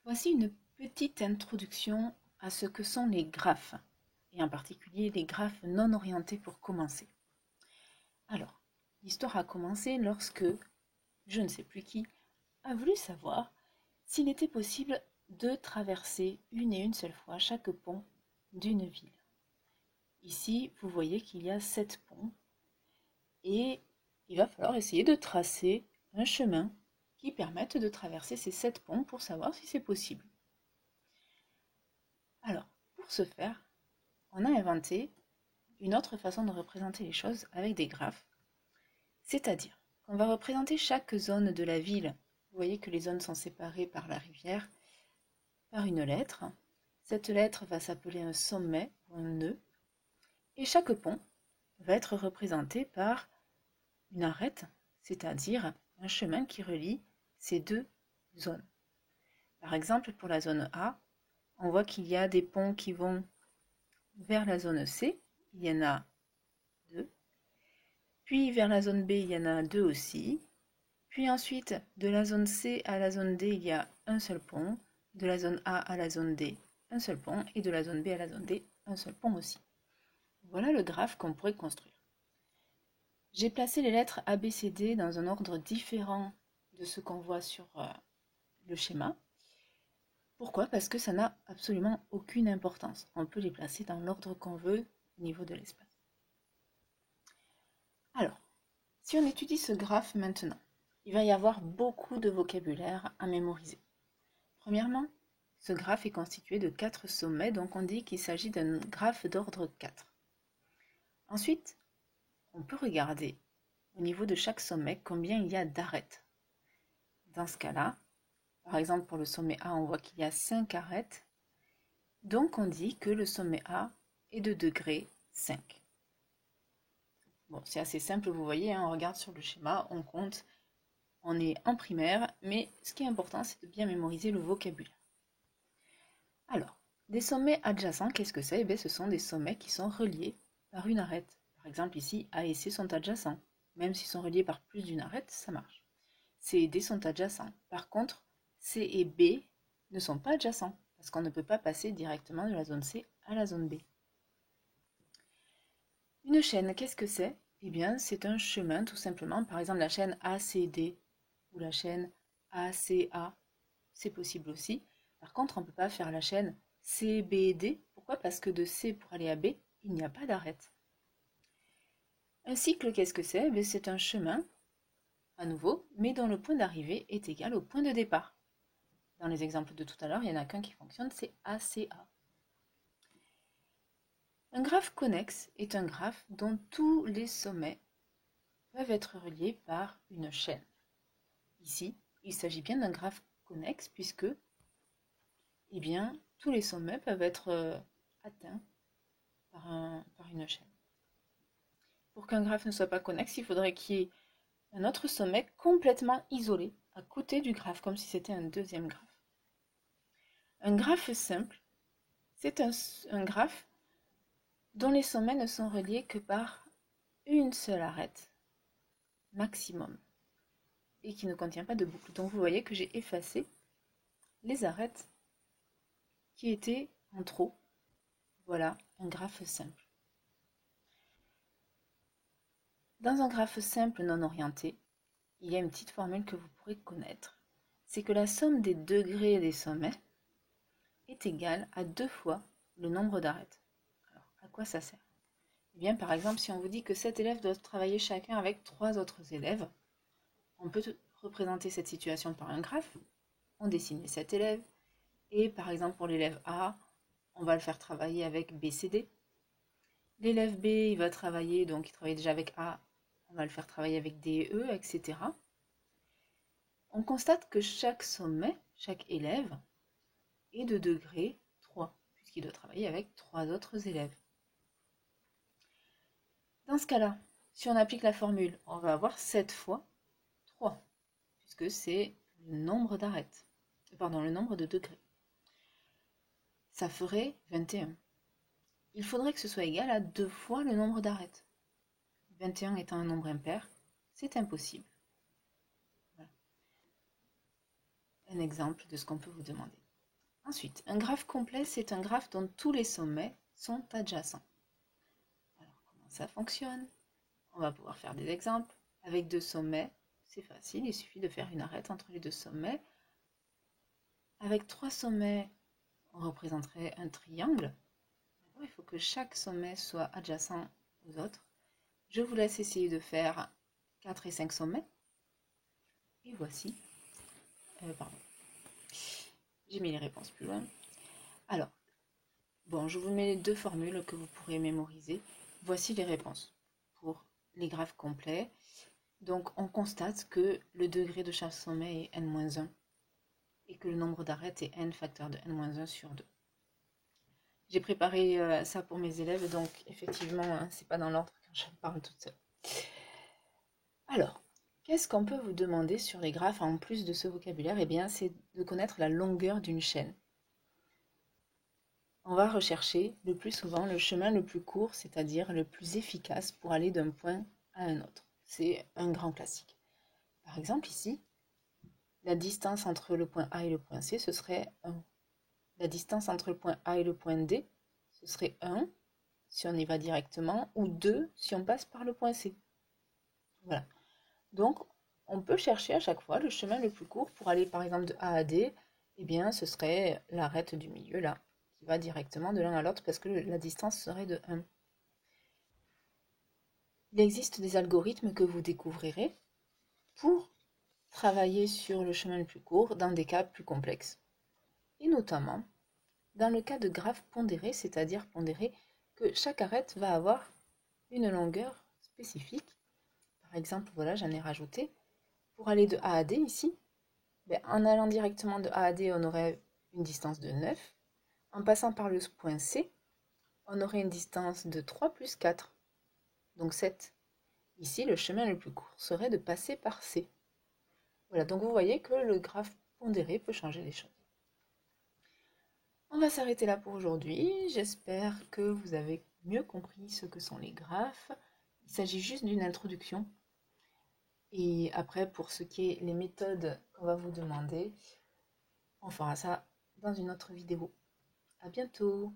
Voici une petite introduction à ce que sont les graphes, et en particulier les graphes non orientés pour commencer. Alors, l'histoire a commencé lorsque, je ne sais plus qui, a voulu savoir s'il était possible de traverser une et une seule fois chaque pont d'une ville. Ici, vous voyez qu'il y a 7 ponts, et il va falloir essayer de tracer un chemin qui permette de traverser ces 7 ponts pour savoir si c'est possible. Alors, pour ce faire, on a inventé une autre façon de représenter les choses avec des graphes, c'est-à-dire qu'on va représenter chaque zone de la ville. Vous voyez que les zones sont séparées par la rivière, par une lettre. Cette lettre va s'appeler un sommet ou un nœud, et chaque pont va être représenté par une arête, c'est-à-dire un chemin qui relie ces deux zones. Par exemple, pour la zone A, on voit qu'il y a des ponts qui vont vers la zone C, il y en a deux. Puis vers la zone B, il y en a deux aussi. Puis ensuite, de la zone C à la zone D, il y a un seul pont. De la zone A à la zone D, un seul pont. Et de la zone B à la zone D, un seul pont aussi. Voilà le graphe qu'on pourrait construire. J'ai placé les lettres A, B, C, D dans un ordre différent de ce qu'on voit sur le schéma. Pourquoi? Parce que ça n'a absolument aucune importance. On peut les placer dans l'ordre qu'on veut au niveau de l'espace. Alors, si on étudie ce graphe maintenant, il va y avoir beaucoup de vocabulaire à mémoriser. Premièrement, ce graphe est constitué de 4 sommets, donc on dit qu'il s'agit d'un graphe d'ordre 4. Ensuite, on peut regarder au niveau de chaque sommet combien il y a d'arêtes. Dans ce cas-là, par exemple pour le sommet A, on voit qu'il y a 5 arêtes, donc on dit que le sommet A est de degré 5. Bon, c'est assez simple, vous voyez, hein, on regarde sur le schéma, on compte. On est en primaire, mais ce qui est important, c'est de bien mémoriser le vocabulaire. Alors, des sommets adjacents, qu'est-ce que c'est? Eh bien, ce sont des sommets qui sont reliés par une arête. Par exemple, ici, A et C sont adjacents. Même s'ils sont reliés par plus d'une arête, ça marche. C et D sont adjacents. Par contre, C et B ne sont pas adjacents, parce qu'on ne peut pas passer directement de la zone C à la zone B. Une chaîne, qu'est-ce que c'est? Eh bien, c'est un chemin, tout simplement. Par exemple, la chaîne ACD ou la chaîne ACA, c'est possible aussi. Par contre, on ne peut pas faire la chaîne CBD. Pourquoi? Parce que de C pour aller à B, il n'y a pas d'arête. Un cycle, qu'est-ce que c'est? Eh c'est un chemin, à nouveau, mais dont le point d'arrivée est égal au point de départ. Dans les exemples de tout à l'heure, il n'y en a qu'un qui fonctionne, c'est ACA. Un graphe connexe est un graphe dont tous les sommets peuvent être reliés par une chaîne. Ici, il s'agit bien d'un graphe connexe puisque eh bien, tous les sommets peuvent être atteints par une chaîne. Pour qu'un graphe ne soit pas connexe, il faudrait qu'il y ait un autre sommet complètement isolé à côté du graphe, comme si c'était un deuxième graphe. Un graphe simple, c'est un graphe dont les sommets ne sont reliés que par une seule arête maximum et qui ne contient pas de boucle. Donc vous voyez que j'ai effacé les arêtes qui étaient en trop. Voilà un graphe simple. Dans un graphe simple non orienté, il y a une petite formule que vous pourrez connaître. C'est que la somme des degrés des sommets est égale à 2 fois le nombre d'arêtes. Alors, à quoi ça sert? Eh bien, par exemple, si on vous dit que 7 élèves doivent travailler chacun avec 3 autres élèves, on peut représenter cette situation par un graphe. On dessine les 7 élèves, et par exemple pour l'élève A, on va le faire travailler avec B, C, D. L'élève B, il va travailler, donc il travaille déjà avec A, on va le faire travailler avec D, E, etc. On constate que chaque sommet, chaque élève, est de degré 3, puisqu'il doit travailler avec 3 autres élèves. Dans ce cas-là, si on applique la formule, on va avoir 7 fois 3, puisque c'est le nombre d'arêtes, pardon, le nombre de degrés. Ça ferait 21. Il faudrait que ce soit égal à 2 fois le nombre d'arêtes. 21 étant un nombre impair, c'est impossible. Voilà. Un exemple de ce qu'on peut vous demander. Ensuite, un graphe complet, c'est un graphe dont tous les sommets sont adjacents. Alors, comment ça fonctionne? On va pouvoir faire des exemples. Avec deux sommets, c'est facile, il suffit de faire une arête entre les deux sommets. Avec trois sommets, on représenterait un triangle. Il faut que chaque sommet soit adjacent aux autres. Je vous laisse essayer de faire 4 et 5 sommets. Et voici. Pardon, j'ai mis les réponses plus loin. Alors, bon, je vous mets les deux formules que vous pourrez mémoriser. Voici les réponses pour les graphes complets. Donc, on constate que le degré de chaque sommet est n-1 et que le nombre d'arêtes est n facteur de n-1 sur 2. J'ai préparé ça pour mes élèves, donc effectivement, hein, c'est pas dans l'ordre quand je parle toute seule. Alors, qu'est-ce qu'on peut vous demander sur les graphes en plus de ce vocabulaire? Eh bien, c'est de connaître la longueur d'une chaîne. On va rechercher le plus souvent le chemin le plus court, c'est-à-dire le plus efficace pour aller d'un point à un autre. C'est un grand classique. Par exemple, ici, la distance entre le point A et le point C, ce serait 1. La distance entre le point A et le point D, ce serait 1 si on y va directement, ou 2 si on passe par le point C. Voilà. Donc, on peut chercher à chaque fois le chemin le plus court pour aller par exemple de A à D. Eh bien, ce serait l'arête du milieu là, qui va directement de l'un à l'autre parce que la distance serait de 1. Il existe des algorithmes que vous découvrirez pour travailler sur le chemin le plus court dans des cas plus complexes. Et notamment, dans le cas de graphes pondérés, c'est-à-dire pondérés que chaque arête va avoir une longueur spécifique. Par exemple, voilà, j'en ai rajouté. Pour aller de A à D ici, en allant directement de A à D, on aurait une distance de 9. En passant par le point C, on aurait une distance de 3 plus 4, donc 7. Ici, le chemin le plus court serait de passer par C. Voilà, donc vous voyez que le graphe pondéré peut changer les choses. On va s'arrêter là pour aujourd'hui. J'espère que vous avez mieux compris ce que sont les graphes. Il s'agit juste d'une introduction. Et après, pour ce qui est les méthodes qu'on va vous demander, on fera ça dans une autre vidéo. À bientôt!